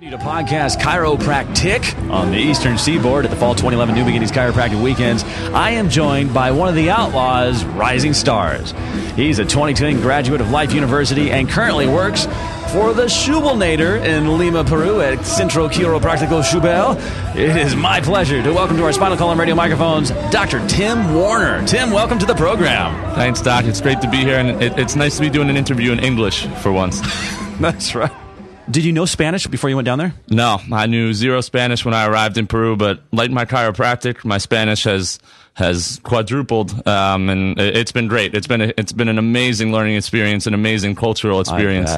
To podcast Chiropractic on the Eastern Seaboard at the Fall 2011 New Beginnings Chiropractic Weekends. I am joined by one of the Outlaws' rising stars. He's a 2010 graduate of Life University and currently works for the Schubelnator in Lima, Peru at Centro Quiropractico Schubel. It is my pleasure to welcome to our Spinal Column radio microphones, Dr. Tim Warner. Tim, welcome to the program. Thanks, Doc. It's great to be here, and it's nice to be doing an interview in English for once. That's right. Did you know Spanish before you went down there? No, I knew zero Spanish when I arrived in Peru, but like my chiropractic, my Spanish has quadrupled, and it's been great. It's been an amazing learning experience, an amazing cultural experience.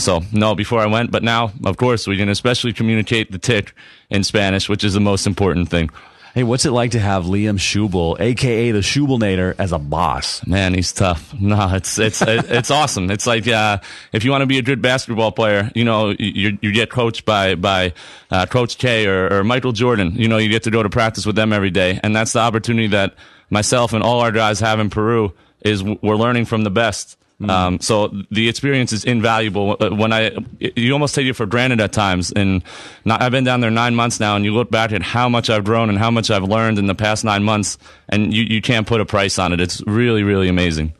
So no, before I went, but now, of course, we can especially communicate the tick in Spanish, which is the most important thing. Hey, what's it like to have Liam Schubel, a.k.a. the Schubelnator, as a boss? Man, he's tough. No, it's awesome. It's like if you want to be a good basketball player, you know, you get coached by Coach K or Michael Jordan. You know, you get to go to practice with them every day, and that's the opportunity that myself and all our guys have in Peru. Is we're learning from the best. So the experience is invaluable. You almost take it for granted at times. And I've been down there 9 months now, and you look back at how much I've grown and how much I've learned in the past 9 months, and you can't put a price on it. It's really, really amazing.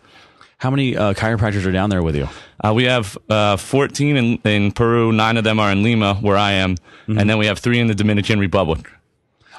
How many chiropractors are down there with you? We have 14 in Peru. 9 of them are in Lima, where I am, and then we have 3 in the Dominican Republic.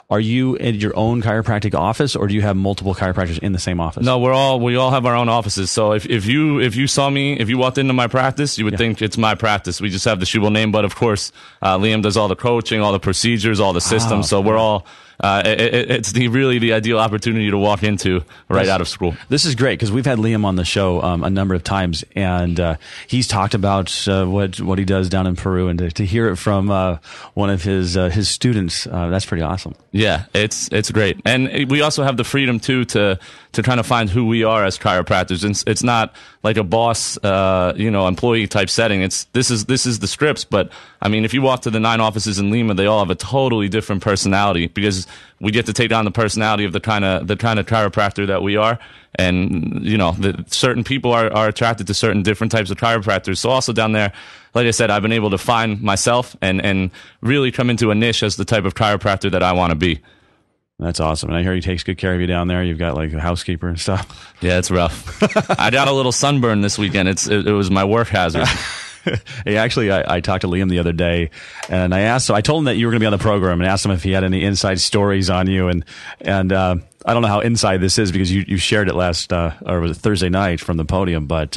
Are you at your own chiropractic office, or do you have multiple chiropractors in the same office? No, we all have our own offices. So if you saw me, if you walked into my practice, you would think it's my practice. We just have the Schubel name, but of course, Liam does all the coaching, all the procedures, all the systems. So we're all. It's really the ideal opportunity to walk into out of school. This is great because we've had Liam on the show a number of times, and he's talked about what he does down in Peru, and to hear it from one of his students, that's pretty awesome. Yeah, it's great, and we also have the freedom too to kind of find who we are as chiropractors. It's not like a boss, employee type setting. This is the scripts, but I mean, if you walk to the 9 offices in Lima, they all have a totally different personality because we get to take on the personality of the kind of chiropractor that we are. And, you know, certain people are attracted to certain different types of chiropractors. So also down there, like I said, I've been able to find myself and really come into a niche as the type of chiropractor that I want to be. That's awesome. And I hear he takes good care of you down there. You've got like a housekeeper and stuff. Yeah, it's rough. I got a little sunburn this weekend. It was my work hazard. Hey, actually, I talked to Liam the other day, and I told him that you were going to be on the program, and asked him if he had any inside stories on you, and I don't know how inside this is because you shared it last or was it Thursday night from the podium, but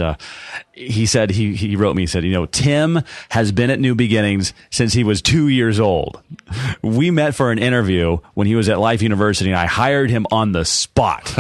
he said he wrote me, he said, you know, Tim has been at New Beginnings since he was 2 years old. We met for an interview when he was at Life University, and I hired him on the spot.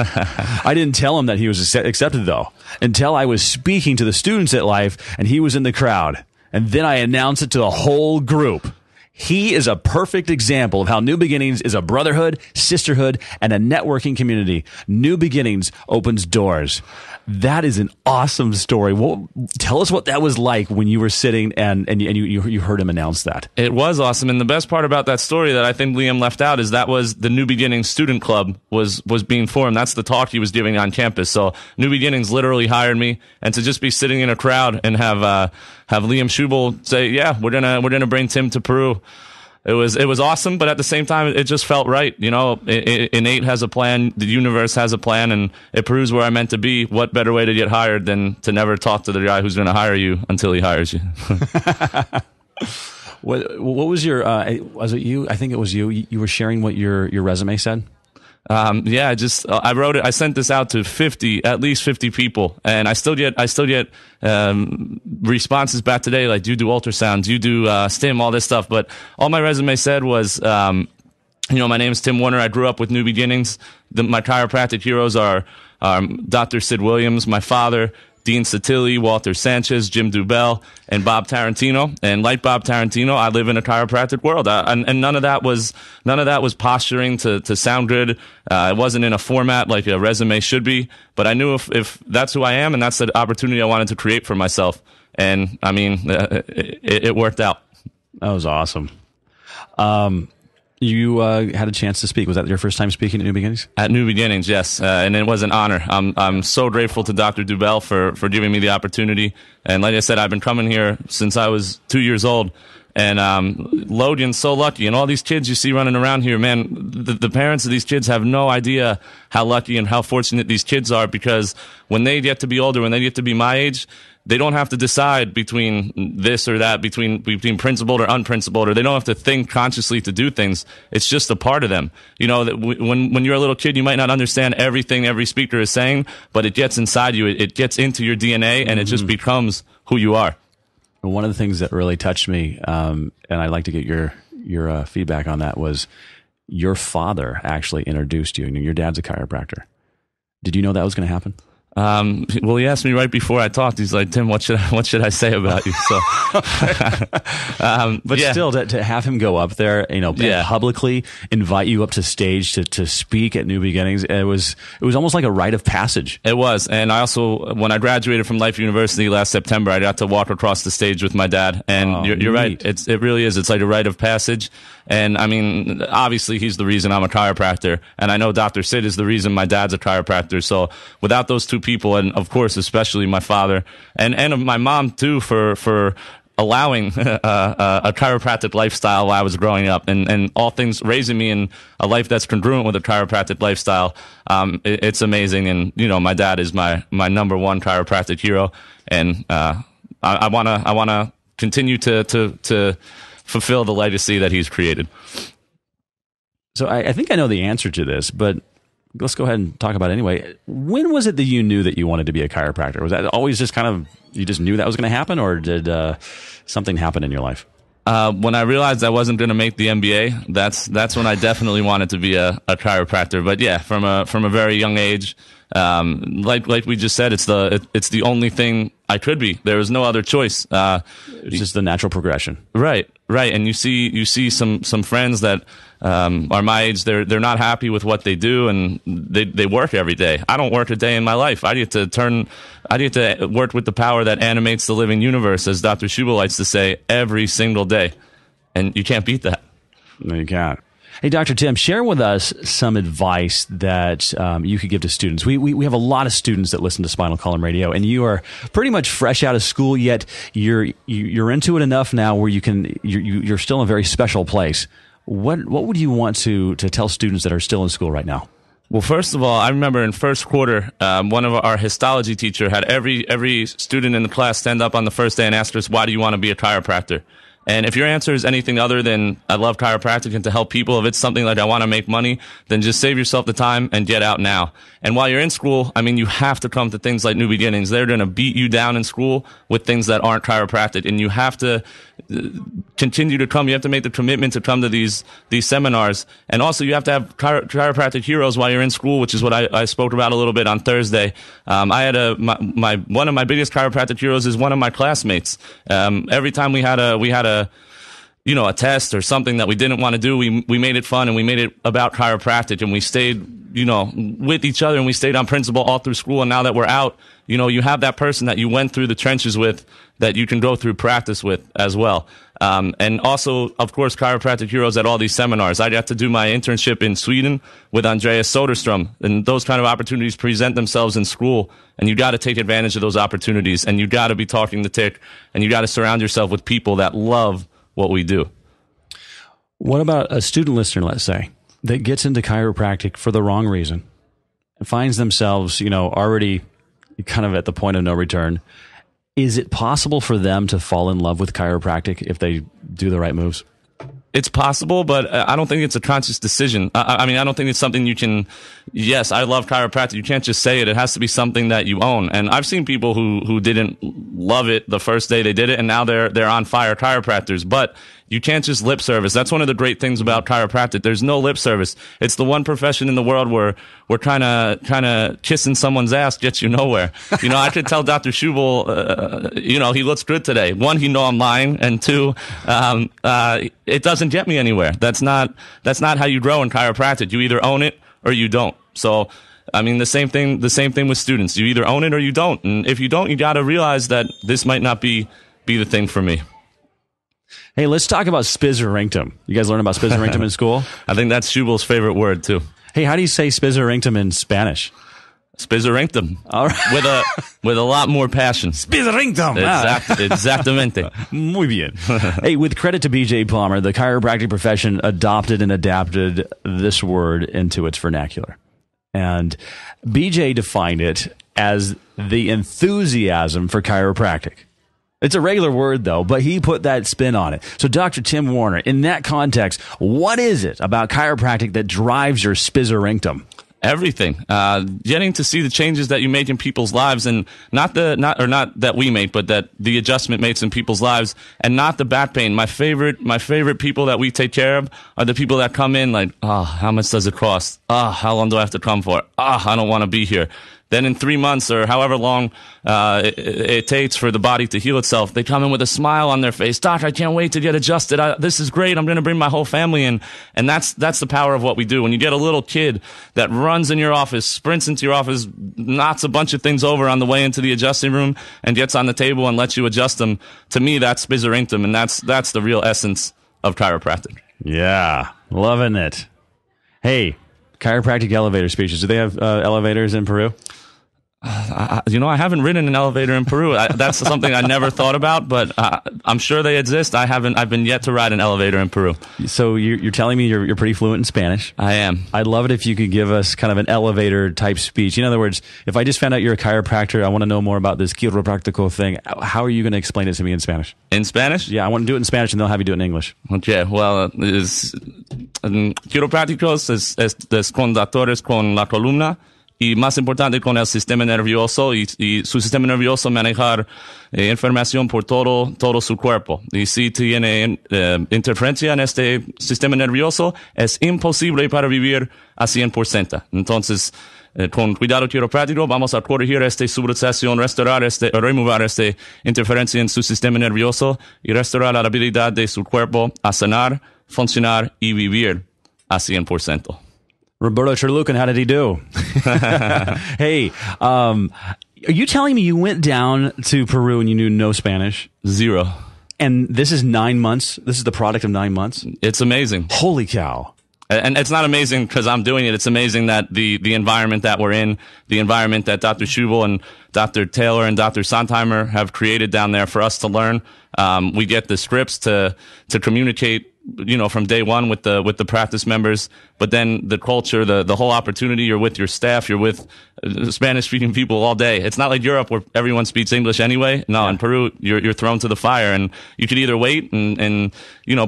I didn't tell him that he was accepted though until I was speaking to the students at Life, and he was in the crowd, and then I announced it to the whole group. He is a perfect example of how New Beginnings is a brotherhood, sisterhood, and a networking community. New Beginnings opens doors. That is an awesome story. Well, tell us what that was like when you were sitting and you heard him announce that. It was awesome, and the best part about that story that I think Liam left out is that was the New Beginnings Student Club was being formed. That's the talk he was giving on campus. So New Beginnings literally hired me, and to just be sitting in a crowd and have Liam Schubel say, "Yeah, we're gonna bring Tim to Peru." It was awesome, but at the same time, it just felt right. You know, Innate has a plan, the universe has a plan, and it proves where I'm meant to be. What better way to get hired than to never talk to the guy who's going to hire you until he hires you? What was your? Was it you? I think it was you. You were sharing what your resume said. Yeah, I wrote it. I sent this out to at least 50 people, and I still get responses back today like, "Do you do ultrasounds? Do you do stim? All this stuff." But all my resume said was, my name is Tim Warner. I grew up with New Beginnings. My chiropractic heroes are Dr. Sid Williams, my father, Dean Satilli, Walter Sanchez, Jim Dubell, and Bob Tarantino. And like Bob Tarantino, I live in a chiropractic world. And none of that was posturing to sound good. It wasn't in a format like a resume should be. But I knew if that's who I am and that's the opportunity I wanted to create for myself. And I mean, it worked out. That was awesome. You had a chance to speak. Was that your first time speaking at New Beginnings? At New Beginnings, yes, and it was an honor. I'm so grateful to Dr. Dubell for giving me the opportunity. And like I said, I've been coming here since I was 2 years old, And Logan's so lucky, and all these kids you see running around here, man, the parents of these kids have no idea how lucky and how fortunate these kids are, because when they get to be older, when they get to be my age, they don't have to decide between this or that, between principled or unprincipled, or they don't have to think consciously to do things. It's just a part of them. You know, that when you're a little kid, you might not understand everything every speaker is saying, but it gets inside you. It gets into your DNA, and it just becomes who you are. One of the things that really touched me, and I'd like to get your feedback on that, was your father actually introduced you. Your dad's a chiropractor. Did you know that was going to happen? Well, he asked me right before I talked. He's like, "Tim, what should I say about you?" So, but yeah. Still, to have him go up there, and publicly invite you up to stage to speak at New Beginnings, it was almost like a rite of passage. It was, and I also, when I graduated from Life University last September, I got to walk across the stage with my dad, and you're right. It really is. It's like a rite of passage. And I mean, obviously, he's the reason I'm a chiropractor, and I know Dr. Sid is the reason my dad's a chiropractor. So without those two people, and of course, especially my father and my mom too, for allowing a chiropractic lifestyle while I was growing up, and all things, raising me in a life that's congruent with a chiropractic lifestyle, it's amazing. And my dad is my number one chiropractic hero, and I wanna continue to fulfill the legacy that he's created. So I think I know the answer to this, but let's go ahead and talk about it anyway. When was it that you knew that you wanted to be a chiropractor? Was that always just kind of, you just knew that was going to happen, or did something happen in your life? When I realized I wasn't going to make the MBA, that's when I definitely wanted to be a chiropractor. But yeah, from a very young age, like we just said, it's the only thing I could be. There was no other choice. It's just the natural progression. Right. And you see some friends that are my age. They're not happy with what they do, and they work every day. I don't work a day in my life. I get to work with the power that animates the living universe, as Dr. Schubel likes to say, every single day, and you can't beat that. No, you can't. Hey, Dr. Tim, share with us some advice that you could give to students. We have a lot of students that listen to Spinal Column Radio, and you are pretty much fresh out of school, yet you're into it enough now where you're still in a very special place. What would you want to tell students that are still in school right now? Well, first of all, I remember in first quarter, one of our histology teacher had every student in the class stand up on the first day and ask us, "Why do you want to be a chiropractor?" And if your answer is anything other than I love chiropractic and to help people, if it's something like I want to make money, then just save yourself the time and get out now. And while you're in school, I mean, you have to come to things like New Beginnings. They're going to beat you down in school with things that aren't chiropractic, and you have to continue to come. You have to make the commitment to come to these seminars. And also you have to have chiropractic heroes while you're in school, which is what I spoke about a little bit on Thursday. I had one of my biggest chiropractic heroes is one of my classmates. Every time we had a test or something that we didn't want to do, we made it fun, and we made it about chiropractic, and we stayed, with each other, and we stayed on principle all through school. And now that we're out, you have that person that you went through the trenches with that you can go through practice with as well. And also, of course, chiropractic heroes at all these seminars. I got to do my internship in Sweden with Andreas Soderstrom, and those kind of opportunities present themselves in school, and you got to take advantage of those opportunities, and you got to be talking the tick, and you got to surround yourself with people that love what we do. What about a student listener, let's say, that gets into chiropractic for the wrong reason and finds themselves, already kind of at the point of no return? Is it possible for them to fall in love with chiropractic if they do the right moves? It's possible, but I don't think it's a conscious decision. I mean, I don't think it's something you can, yes, I love chiropractic. You can't just say it. It has to be something that you own. And I've seen people who didn't love it the first day they did it, and now they're on fire chiropractors. But you can't just lip service. That's one of the great things about chiropractic. There's no lip service. It's the one profession in the world where kind of kissing someone's ass gets you nowhere. I could tell Dr. Schubel, he looks good today. One, he know I'm lying, and two, it doesn't get me anywhere. That's not how you grow in chiropractic. You either own it or you don't. So, I mean, the same thing with students. You either own it or you don't. And if you don't, you got to realize that this might not be the thing for me. Hey, let's talk about spizzerinctum. You guys learn about spizzerinctum in school? I think that's Schubel's favorite word, too. Hey, how do you say spizzerinctum in Spanish? Spizzerington. All right. With a lot more passion. Spizzerington. Exactamente. Muy bien. Hey, with credit to BJ Palmer, the chiropractic profession adopted and adapted this word into its vernacular. And BJ defined it as the enthusiasm for chiropractic. It's a regular word, though, but he put that spin on it. So, Dr. Tim Warner, in that context, what is it about chiropractic that drives your spizzerington? Everything. Getting to see the changes that you make in people's lives, and not that we make, but that the adjustment makes in people's lives, and not the back pain. My favorite people that we take care of are the people that come in like, how much does it cost? How long do I have to come for? I don't want to be here. Then in 3 months or however long it takes for the body to heal itself, they come in with a smile on their face. Doc, I can't wait to get adjusted. This is great. I'm going to bring my whole family in. And that's the power of what we do. When you get a little kid that runs in your office, sprints into your office, knocks a bunch of things over on the way into the adjusting room, and gets on the table and lets you adjust them, to me, that's spizzerington, and that's the real essence of chiropractic. Yeah, loving it. Hey, chiropractic elevator speeches. Do they have elevators in Peru? I haven't ridden an elevator in Peru. That's something I never thought about, but I'm sure they exist. I've been yet to ride an elevator in Peru. So you're telling me you're pretty fluent in Spanish. I am. I'd love it if you could give us kind of an elevator type speech. In other words, if I just found out you're a chiropractor, I want to know more about this chiropractico thing. How are you going to explain it to me in Spanish? In Spanish? Yeah, I want to do it in Spanish, and they'll have you do it in English. Okay, well, quiroprácticos es con doctores con la columna. Y más importante con el sistema nervioso y su sistema nervioso manejar información por todo su cuerpo. Y si tiene interferencia en este sistema nervioso, es imposible para vivir a 100%. Entonces, con cuidado quiropráctico, vamos a corregir esta subluxación, remover esta interferencia en su sistema nervioso y restaurar la habilidad de su cuerpo a sanar, funcionar y vivir a 100%. Roberto Cherlucan, how did he do? Hey, are you telling me you went down to Peru and you knew no Spanish? Zero. And this is 9 months? This is the product of 9 months? It's amazing. Holy cow. And it's not amazing because I'm doing it. It's amazing that the environment that we're in, the environment that Dr. Schubel and Dr. Taylor and Dr. Sontheimer have created down there for us to learn. We get the scripts to communicate, from day one with the practice members, but then the culture, the whole opportunity, you're with your staff, you're with Spanish speaking people all day. It's not like Europe where everyone speaks English anyway. No, in Peru, you're thrown to the fire, and you could either wait and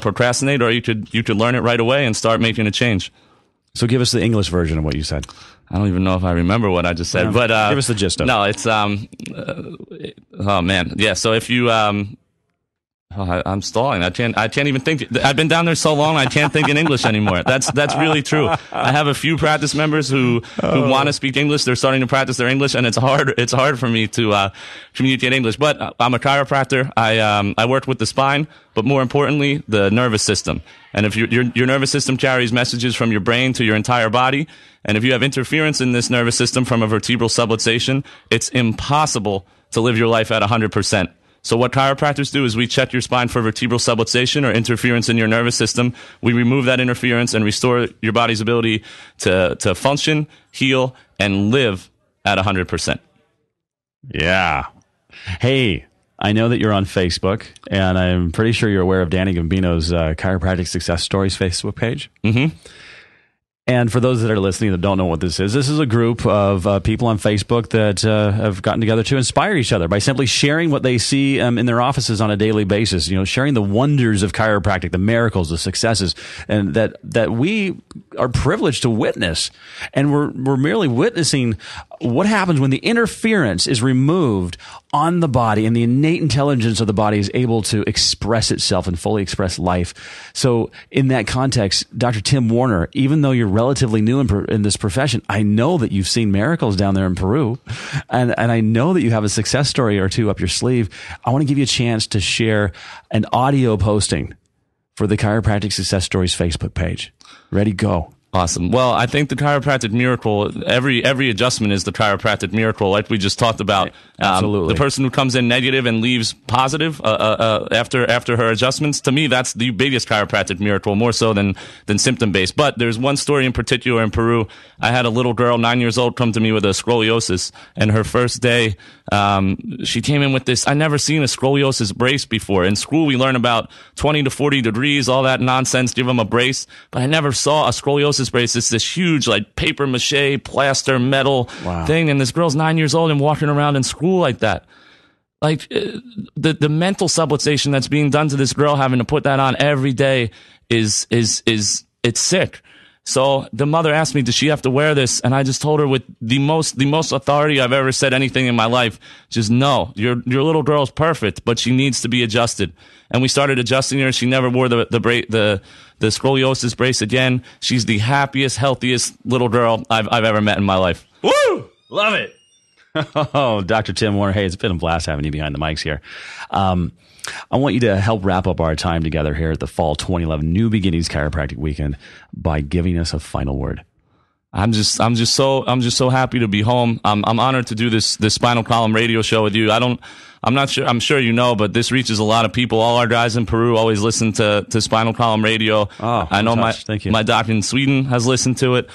procrastinate, or you could learn it right away and start making a change. So give us the English version of what you said. I don't even know if I remember what I just said, but give us the gist of it. No, it's oh man. Yeah, so if you I'm stalling. I can't even think. I've been down there so long, I can't think in English anymore. That's really true. I have a few practice members who want to speak English. They're starting to practice their English, and it's hard for me to communicate English. But I'm a chiropractor. I work with the spine, but more importantly, the nervous system. And if your nervous system carries messages from your brain to your entire body, and if you have interference in this nervous system from a vertebral subluxation, it's impossible to live your life at 100%. So what chiropractors do is we check your spine for vertebral subluxation or interference in your nervous system. We remove that interference and restore your body's ability to function, heal, and live at 100%. Yeah. Hey, I know that you're on Facebook, and I'm pretty sure you're aware of Danny Gambino's Chiropractic Success Stories Facebook page. Mm-hmm. And for those that are listening that don't know what this is a group of people on Facebook that have gotten together to inspire each other by simply sharing what they see in their offices on a daily basis. Sharing the wonders of chiropractic, the miracles, the successes, and that we are privileged to witness. And we're merely witnessing what happens when the interference is removed on the body and the innate intelligence of the body is able to express itself and fully express life. So in that context, Dr. Tim Warner, even though you're relatively new in this profession, I know that you've seen miracles down there in Peru, and I know that you have a success story or two up your sleeve. I want to give you a chance to share an audio posting for the Chiropractic Success Stories Facebook page. Ready, go. Awesome. Well, I think the Chiropractic Miracle, every adjustment is the Chiropractic Miracle, like we just talked about. Absolutely. The person who comes in negative and leaves positive after her adjustments, to me, that's the biggest Chiropractic Miracle, more so than symptom-based. But there's one story in particular in Peru. I had a little girl, 9 years old, come to me with a scoliosis, and her first day, she came in with this. I never seen a scoliosis brace before. In school, we learn about 20 to 40 degrees, all that nonsense, give them a brace, but I never saw a scoliosis brace. It's this huge, like, paper mache, plaster, metal thing, and this girl's 9 years old and walking around in school like that. Like, the mental subluxation that's being done to this girl, having to put that on every day is it's sick. So the mother asked me, does she have to wear this? And I just told her with the most authority I've ever said anything in my life, just no, your little girl's perfect, but she needs to be adjusted. And we started adjusting her. She never wore the scoliosis brace again. She's the happiest, healthiest little girl I've ever met in my life. Woo! Love it. Oh, Dr. Tim Warner. Hey, it's been a blast having you behind the mics here. I want you to help wrap up our time together here at the Fall 2011 New Beginnings Chiropractic Weekend by giving us a final word. I'm just so happy to be home. I'm honored to do this Spinal Column radio show with you. I'm sure you know, but this reaches a lot of people. All our guys in Peru always listen to Spinal Column radio. Oh, I know Thank you. my doc in Sweden has listened to it.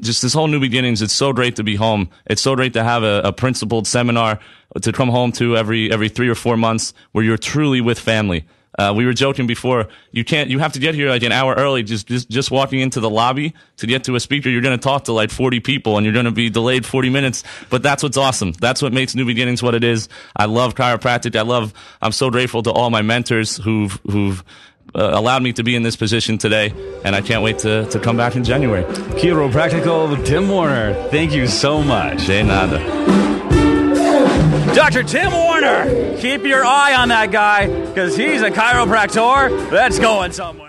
Just this whole New Beginnings, it's so great to be home. It's so great to have a principled seminar to come home to every 3 or 4 months where you're truly with family. We were joking before, you have to get here like an hour early. Just walking into the lobby to get to a speaker, you're going to talk to like 40 people and you're going to be delayed 40 minutes. But that's what's awesome. That's what makes New Beginnings what it is. I love chiropractic. I'm so grateful to all my mentors who've allowed me to be in this position today. And I can't wait to come back in January. Chiropractical Tim Warner, thank you so much. De nada. Dr. Tim Warner, keep your eye on that guy because he's a chiropractor that's going somewhere.